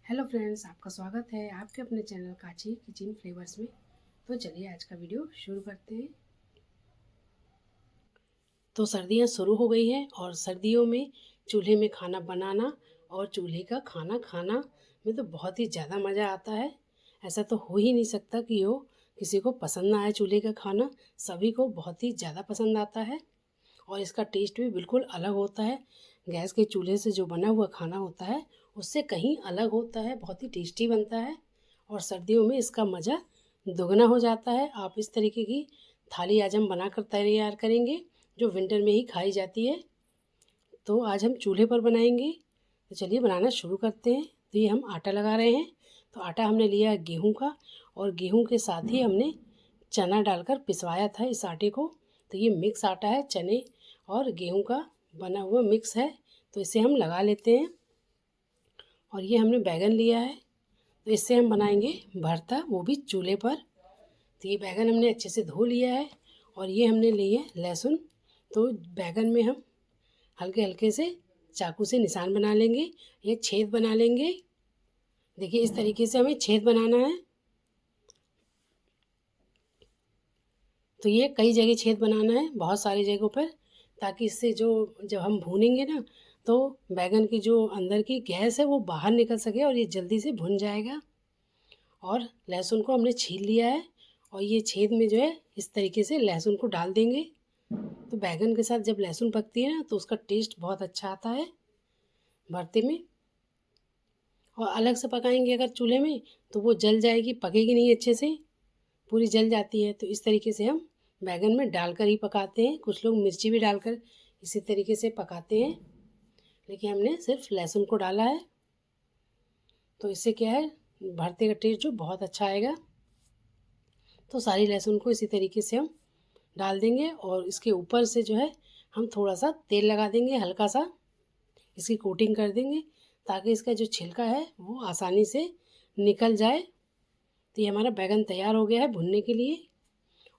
Hello friends, आपका स्वागत है आपके अपने चैनल काची किचन फ्लेवर्स में। तो चलिए आज का वीडियो शुरू करते हैं। तो सर्दियां शुरू हो गई हैं और सर्दियों में चूल्हे में खाना बनाना और चूल्हे का खाना खाना में तो बहुत ही ज़्यादा मज़ा आता है। ऐसा तो हो ही नहीं सकता कि हो किसी को पसंद ना आए चूल्हे का खाना। सभी को बहुत ही ज़्यादा पसंद आता है और इसका टेस्ट भी बिल्कुल अलग होता है। गैस के चूल्हे से जो बना हुआ खाना होता है उससे कहीं अलग होता है, बहुत ही टेस्टी बनता है और सर्दियों में इसका मज़ा दोगुना हो जाता है। आप इस तरीके की थाली आज हम बनाकर तैयार करेंगे जो विंटर में ही खाई जाती है। तो आज हम चूल्हे पर बनाएंगे। तो चलिए बनाना शुरू करते हैं। तो ये हम आटा लगा रहे हैं। तो आटा हमने लिया है गेहूं का और गेहूं के साथ ही हमने चना डालकर पिसवाया था इस आटे को। तो ये मिक्स आटा है, चने और गेहूं का बना हुआ मिक्स है। तो इसे हम लगा लेते हैं। और ये हमने बैगन लिया है, तो इससे हम बनाएंगे भरता, वो भी चूल्हे पर। तो ये बैगन हमने अच्छे से धो लिया है और ये हमने लिए लहसुन। तो बैगन में हम हल्के हल्के से चाकू से निशान बना लेंगे, ये छेद बना लेंगे। देखिए इस तरीके से हमें छेद बनाना है। तो ये कई जगह छेद बनाना है, बहुत सारी जगहों पर, ताकि इससे जो जब हम भूनेंगे ना तो बैगन की जो अंदर की गैस है वो बाहर निकल सके और ये जल्दी से भुन जाएगा। और लहसुन को हमने छील लिया है और ये छेद में जो है इस तरीके से लहसुन को डाल देंगे। तो बैगन के साथ जब लहसुन पकती है ना तो उसका टेस्ट बहुत अच्छा आता है भरते में। और अलग से पकाएंगे अगर चूल्हे में तो वो जल जाएगी, पकेगी नहीं अच्छे से, पूरी जल जाती है। तो इस तरीके से हम बैगन में डालकर ही पकाते हैं। कुछ लोग मिर्ची भी डालकर इसी तरीके से पकाते हैं, लेकिन हमने सिर्फ लहसुन को डाला है। तो इससे क्या है, भरते का टेस्ट जो बहुत अच्छा आएगा। तो सारी लहसुन को इसी तरीके से हम डाल देंगे और इसके ऊपर से जो है हम थोड़ा सा तेल लगा देंगे, हल्का सा इसकी कोटिंग कर देंगे ताकि इसका जो छिलका है वो आसानी से निकल जाए। तो ये हमारा बैगन तैयार हो गया है भुनने के लिए।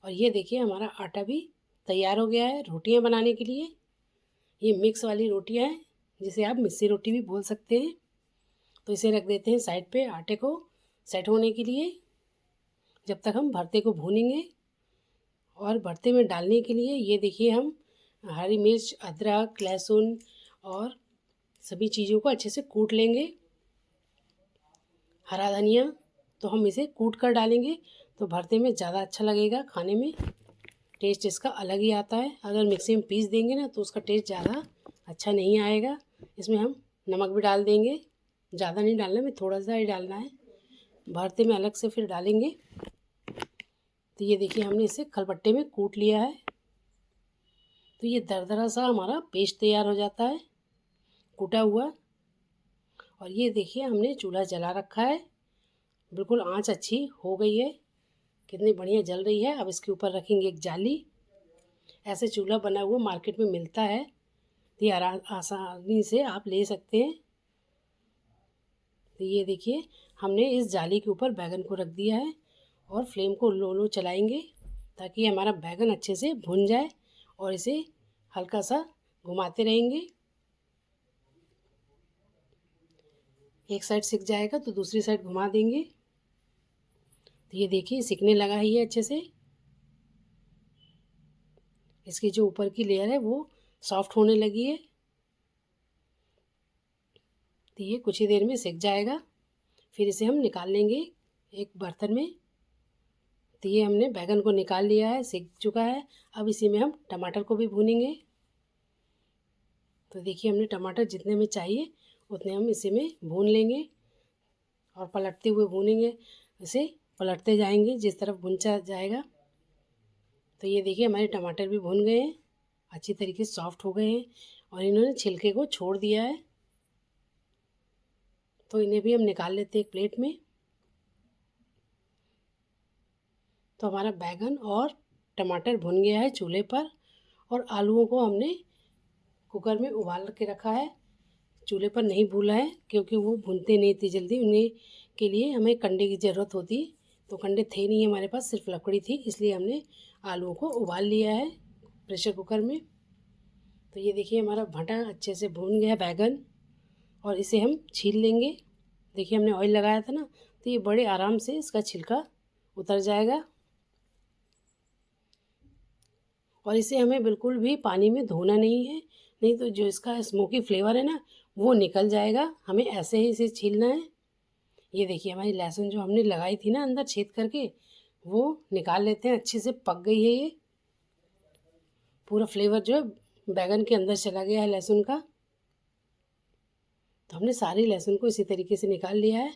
और ये देखिए हमारा आटा भी तैयार हो गया है रोटियां बनाने के लिए। ये मिक्स वाली रोटियां हैं, जिसे आप मिस्सी रोटी भी बोल सकते हैं। तो इसे रख देते हैं साइड पे आटे को सेट होने के लिए, जब तक हम भरते को भूनेंगे। और भरते में डालने के लिए ये देखिए हम हरी मिर्च, अदरक, लहसुन और सभी चीज़ों को अच्छे से कूट लेंगे। हरा धनिया तो हम इसे कूट कर डालेंगे तो भरते में ज़्यादा अच्छा लगेगा, खाने में टेस्ट इसका अलग ही आता है। अगर मिक्सी में पीस देंगे ना तो उसका टेस्ट ज़्यादा अच्छा नहीं आएगा। इसमें हम नमक भी डाल देंगे, ज़्यादा नहीं डालना, में थोड़ा सा ही डालना है। भरते में अलग से फिर डालेंगे। तो ये देखिए हमने इसे खलबट्टे में कूट लिया है। तो ये दरदरा सा हमारा पेस्ट तैयार हो जाता है कूटा हुआ। और ये देखिए हमने चूल्हा जला रखा है, बिल्कुल आंच अच्छी हो गई है, कितनी बढ़िया जल रही है। अब इसके ऊपर रखेंगे एक जाली। ऐसे चूल्हा बना हुआ मार्केट में मिलता है, तो ये आसानी से आप ले सकते हैं। तो ये देखिए हमने इस जाली के ऊपर बैगन को रख दिया है और फ्लेम को लो लो चलाएंगे ताकि हमारा बैगन अच्छे से भुन जाए। और इसे हल्का सा घुमाते रहेंगे, एक साइड सिक जाएगा तो दूसरी साइड घुमा देंगे। तो ये देखिए सिकने लगा ही है अच्छे से। इसकी जो ऊपर की लेयर है वो सॉफ्ट होने लगी है। तो ये कुछ ही देर में सिक जाएगा, फिर इसे हम निकाल लेंगे एक बर्तन में। तो ये हमने बैगन को निकाल लिया है, सिक चुका है। अब इसी में हम टमाटर को भी भूनेंगे। तो देखिए हमने टमाटर जितने में चाहिए उतने हम इसी में भून लेंगे और पलटते हुए भूनेंगे। इसे पलटते जाएंगे जिस तरफ भुनचा जाएगा। तो ये देखिए हमारे टमाटर भी भुन गए हैं, अच्छी तरीके से सॉफ्ट हो गए हैं और इन्होंने छिलके को छोड़ दिया है। तो इन्हें भी हम निकाल लेते हैं एक प्लेट में। तो हमारा बैगन और टमाटर भुन गया है चूल्हे पर। और आलूओं को हमने कुकर में उबाल के रखा है, चूल्हे पर नहीं भूना है क्योंकि वो भुनते नहीं इतनी जल्दी। उन्हें के लिए हमें कंडे की ज़रूरत होती, तो कंडे थे नहीं हमारे पास, सिर्फ लकड़ी थी, इसलिए हमने आलूओं को उबाल लिया है प्रेशर कुकर में। तो ये देखिए हमारा भटा अच्छे से भून गया बैगन और इसे हम छील लेंगे। देखिए हमने ऑयल लगाया था ना, तो ये बड़े आराम से इसका छिलका उतर जाएगा। और इसे हमें बिल्कुल भी पानी में धोना नहीं है, नहीं तो जो इसका स्मोकी फ्लेवर है ना वो निकल जाएगा। हमें ऐसे ही इसे छीलना है। ये देखिए हमारी लहसुन जो हमने लगाई थी ना अंदर छेद करके, वो निकाल लेते हैं। अच्छे से पक गई है ये, पूरा फ्लेवर जो है बैगन के अंदर चला गया है लहसुन का। तो हमने सारी लहसुन को इसी तरीके से निकाल लिया है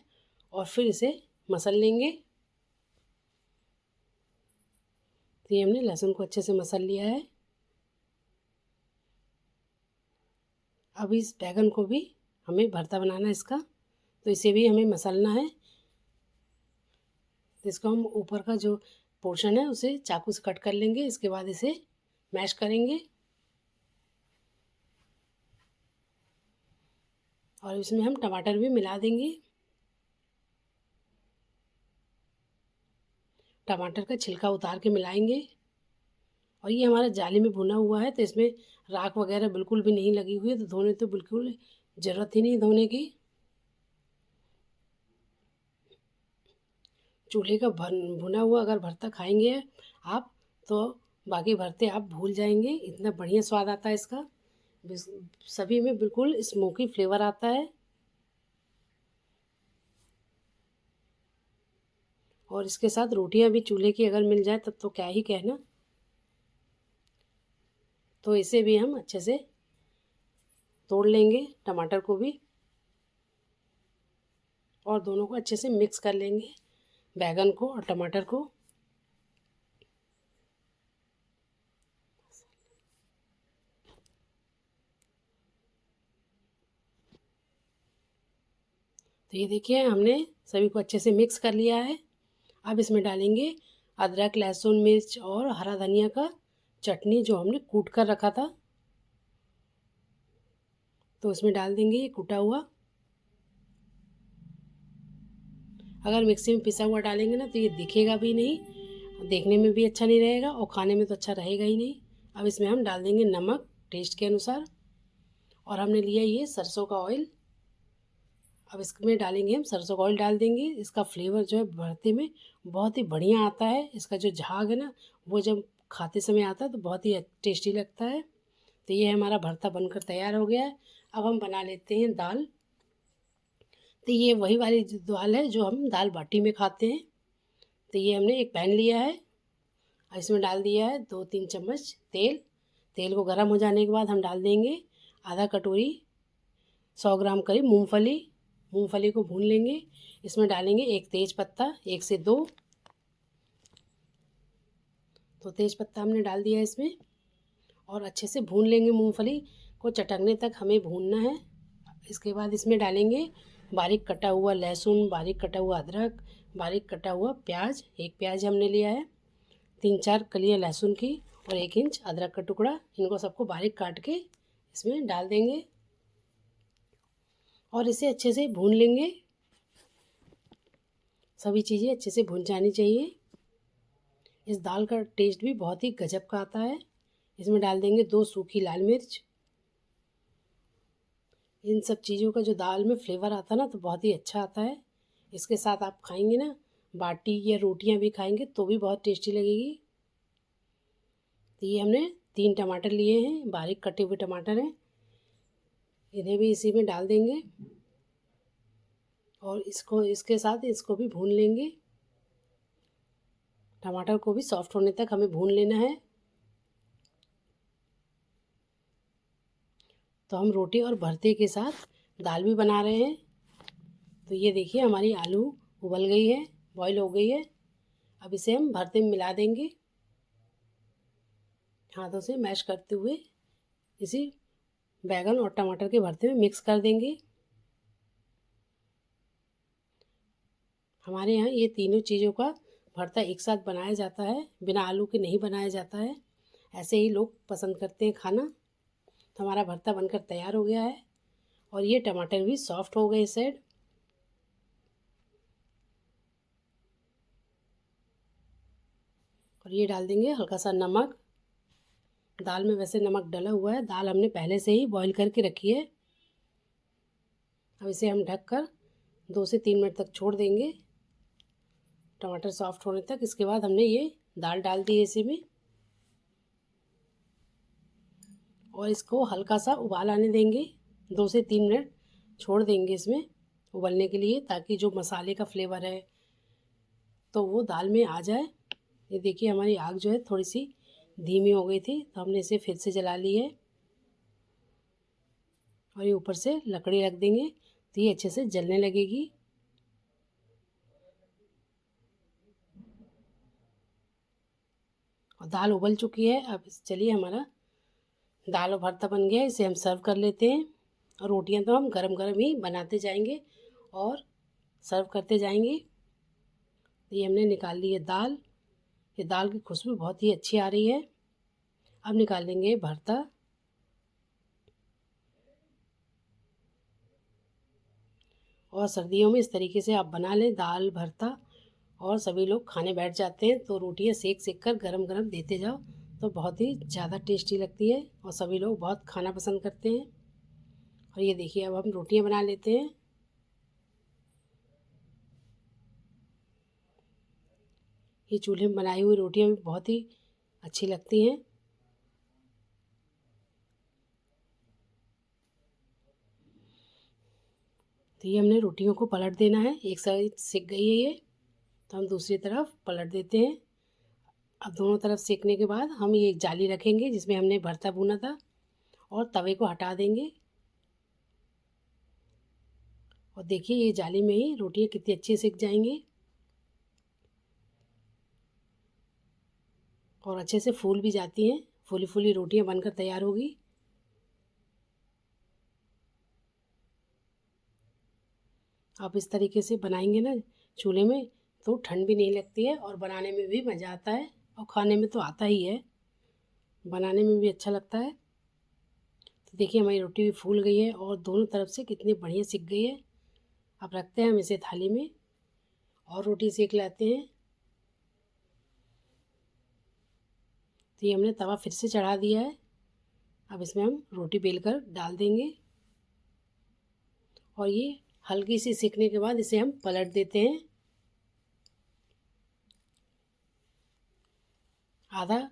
और फिर इसे मसल लेंगे। तो ये हमने लहसुन को अच्छे से मसल लिया है। अब इस बैगन को भी हमें भरता बनाना है इसका, तो इसे भी हमें मसलना है। तो इसको हम ऊपर का जो पोर्शन है उसे चाकू से कट कर लेंगे, इसके बाद इसे मैश करेंगे। और इसमें हम टमाटर भी मिला देंगे। टमाटर का छिलका उतार के मिलाएंगे। और ये हमारा जाली में भुना हुआ है, तो इसमें राख वगैरह बिल्कुल भी नहीं लगी हुई है, तो धोने तो बिल्कुल ज़रूरत ही नहीं धोने की। चूल्हे का भुना हुआ अगर भरता खाएंगे आप, तो बाकी भरते आप भूल जाएंगे, इतना बढ़िया स्वाद आता है इसका। सभी में बिल्कुल स्मोकी फ्लेवर आता है। और इसके साथ रोटियां भी चूल्हे की अगर मिल जाए तब तो क्या ही कहना। तो इसे भी हम अच्छे से तोड़ लेंगे, टमाटर को भी, और दोनों को अच्छे से मिक्स कर लेंगे, बैगन को और टमाटर को। तो ये देखिए हमने सभी को अच्छे से मिक्स कर लिया है। अब इसमें डालेंगे अदरक, लहसुन, मिर्च और हरा धनिया का चटनी जो हमने कूट कर रखा था, तो इसमें डाल देंगे ये कूटा हुआ। अगर मिक्सी में पिसा हुआ डालेंगे ना तो ये दिखेगा भी नहीं, देखने में भी अच्छा नहीं रहेगा और खाने में तो अच्छा रहेगा ही नहीं। अब इसमें हम डाल देंगे नमक टेस्ट के अनुसार, और हमने लिया ये सरसों का ऑयल। अब इसमें डालेंगे हम सरसों का ऑयल डाल देंगे। इसका फ्लेवर जो है भरते में बहुत ही बढ़िया आता है। इसका जो झाग है ना वो जब खाते समय आता है तो बहुत ही टेस्टी लगता है। तो ये हमारा भरता बनकर तैयार हो गया है। अब हम बना लेते हैं दाल। तो ये वही वाली दाल है जो हम दाल बाटी में खाते हैं। तो ये हमने एक पैन लिया है और इसमें डाल दिया है 2-3 चम्मच तेल। तेल को गर्म हो जाने के बाद हम डाल देंगे आधा कटोरी 100 ग्राम करीब मूंगफली। मूंगफली को भून लेंगे। इसमें डालेंगे एक तेज पत्ता, 1 से 2। तो तेज पत्ता हमने डाल दिया इसमें और अच्छे से भून लेंगे। मूंगफली को चटकने तक हमें भूनना है। इसके बाद इसमें डालेंगे बारीक कटा हुआ लहसुन, बारीक कटा हुआ अदरक, बारीक कटा हुआ प्याज। एक प्याज हमने लिया है, 3-4 कलियाँ लहसुन की और 1 इंच अदरक का टुकड़ा। इनको सबको बारीक काट के इसमें डाल देंगे और इसे अच्छे से भून लेंगे। सभी चीज़ें अच्छे से भून जानी चाहिए। इस दाल का टेस्ट भी बहुत ही गजब का आता है। इसमें डाल देंगे 2 सूखी लाल मिर्च। इन सब चीज़ों का जो दाल में फ्लेवर आता है ना तो बहुत ही अच्छा आता है। इसके साथ आप खाएंगे ना बाटी या रोटियां भी खाएंगे तो भी बहुत टेस्टी लगेगी। तो ये हमने 3 टमाटर लिए हैं, बारीक कटे हुए टमाटर हैं, इन्हें भी इसी में डाल देंगे और इसको इसके साथ इसको भी भून लेंगे। टमाटर को भी सॉफ्ट होने तक हमें भून लेना है। तो हम रोटी और भरते के साथ दाल भी बना रहे हैं। तो ये देखिए हमारी आलू उबल गई है, बॉईल हो गई है। अब इसे हम भरते में मिला देंगे, हाथों से मैश करते हुए इसी बैगन और टमाटर के भरते में मिक्स कर देंगे। हमारे यहाँ ये तीनों चीज़ों का भरता एक साथ बनाया जाता है, बिना आलू के नहीं बनाया जाता है। ऐसे ही लोग पसंद करते हैं खाना। तो हमारा भरता बनकर तैयार हो गया है और ये टमाटर भी सॉफ्ट हो गए इस साइड। और ये डाल देंगे हल्का सा नमक। दाल में वैसे नमक डला हुआ है, दाल हमने पहले से ही बॉईल करके रखी है। अब इसे हम ढककर 2 से 3 मिनट तक छोड़ देंगे, टमाटर सॉफ्ट होने तक। इसके बाद हमने ये दाल डाल दी है इसी में और इसको हल्का सा उबाल आने देंगे। 2 से 3 मिनट छोड़ देंगे इसमें उबलने के लिए, ताकि जो मसाले का फ्लेवर है तो वो दाल में आ जाए। ये देखिए हमारी आग जो है थोड़ी सी धीमी हो गई थी, तो हमने इसे फिर से जला ली है और ये ऊपर से लकड़ी रख देंगे तो ये अच्छे से जलने लगेगी। और दाल उबल चुकी है। अब चलिए हमारा दाल और भरता बन गया है, इसे हम सर्व कर लेते हैं। और रोटियां तो हम गरम गरम ही बनाते जाएंगे और सर्व करते जाएंगे। तो ये हमने निकाल ली है दाल। ये दाल की खुशबू बहुत ही अच्छी आ रही है। अब निकाल लेंगे भरता। और सर्दियों में इस तरीके से आप बना लें दाल भरता, और सभी लोग खाने बैठ जाते हैं तो रोटियां सेक सेक कर गरम गरम देते जाओ तो बहुत ही ज़्यादा टेस्टी लगती है और सभी लोग बहुत खाना पसंद करते हैं। और ये देखिए अब हम रोटियां बना लेते हैं। ये चूल्हे में बनाई हुई रोटियां भी बहुत ही अच्छी लगती हैं। तो ये हमने रोटियों को पलट देना है, एक साइड सिक गई है ये, तो हम दूसरी तरफ पलट देते हैं। अब दोनों तरफ सेकने के बाद हम ये एक जाली रखेंगे जिसमें हमने भरता भुना था और तवे को हटा देंगे। और देखिए ये जाली में ही रोटियां कितनी अच्छी सिक जाएंगी और अच्छे से फूल भी जाती हैं। फूली फूली रोटियां बनकर तैयार होगी। आप इस तरीके से बनाएंगे ना चूल्हे में तो ठंड भी नहीं लगती है और बनाने में भी मज़ा आता है और खाने में तो आता ही है, बनाने में भी अच्छा लगता है। तो देखिए हमारी रोटी भी फूल गई है और दोनों तरफ से कितनी बढ़िया सिक गई है। अब रखते हैं हम इसे थाली में और रोटी सेक लाते हैं। तो ये हमने तवा फिर से चढ़ा दिया है। अब इसमें हम रोटी बेलकर डाल देंगे और ये हल्की सी सेकने के बाद इसे हम पलट देते हैं। आधा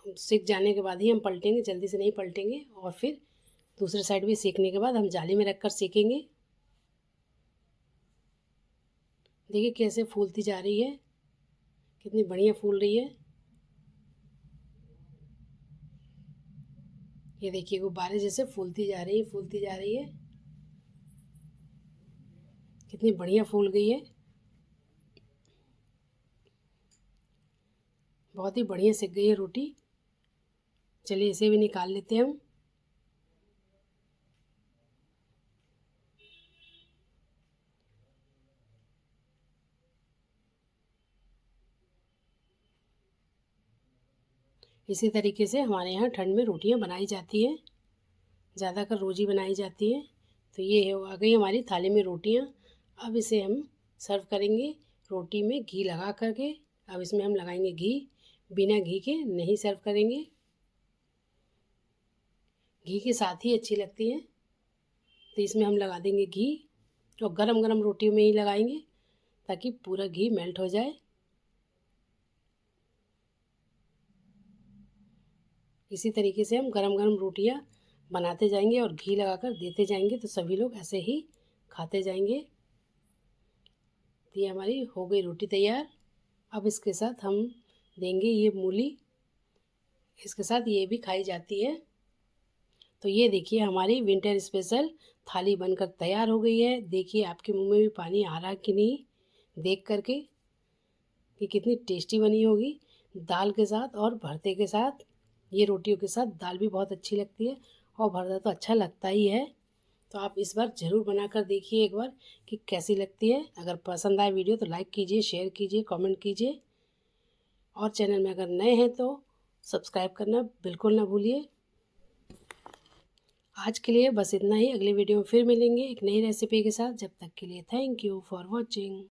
सिक जाने के बाद ही हम पलटेंगे, जल्दी से नहीं पलटेंगे। और फिर दूसरे साइड भी सेकने के बाद हम जाली में रखकर सेकेंगे। देखिए कैसे फूलती जा रही है, कितनी बढ़िया फूल रही है। ये देखिए गुब्बारे जैसे फूलती जा रही है, फूलती जा रही है, कितनी बढ़िया फूल गई है। बहुत ही बढ़िया सिक गई है रोटी। चलिए इसे भी निकाल लेते हैं हम। इसी तरीके से हमारे यहाँ ठंड में रोटियाँ बनाई जाती हैं, ज़्यादातर रोज़ ही बनाई जाती हैं। तो ये आ गई हमारी थाली में रोटियाँ। अब इसे हम सर्व करेंगे रोटी में घी लगा करके। अब इसमें हम लगाएंगे घी, बिना घी के नहीं सर्व करेंगे, घी के साथ ही अच्छी लगती है। तो इसमें हम लगा देंगे घी और गरम गरम रोटियों में ही लगाएंगे ताकि पूरा घी मेल्ट हो जाए। इसी तरीके से हम गरम गरम रोटियां बनाते जाएंगे और घी लगाकर देते जाएंगे तो सभी लोग ऐसे ही खाते जाएंगे। तो ये हमारी हो गई रोटी तैयार। अब इसके साथ हम देंगे ये मूली, इसके साथ ये भी खाई जाती है। तो ये देखिए हमारी विंटर स्पेशल थाली बनकर तैयार हो गई है। देखिए आपके मुंह में भी पानी आ रहा कि नहीं देख करके कि कितनी टेस्टी बनी होगी दाल के साथ और भरते के साथ। ये रोटियों के साथ दाल भी बहुत अच्छी लगती है और भरता तो अच्छा लगता ही है। तो आप इस बार ज़रूर बना कर देखिए एक बार कि कैसी लगती है। अगर पसंद आए वीडियो तो लाइक कीजिए, शेयर कीजिए, कमेंट कीजिए और चैनल में अगर नए हैं तो सब्सक्राइब करना बिल्कुल ना भूलिए। आज के लिए बस इतना ही। अगले वीडियो में फिर मिलेंगे एक नई रेसिपी के साथ। जब तक के लिए थैंक यू फॉर वॉचिंग।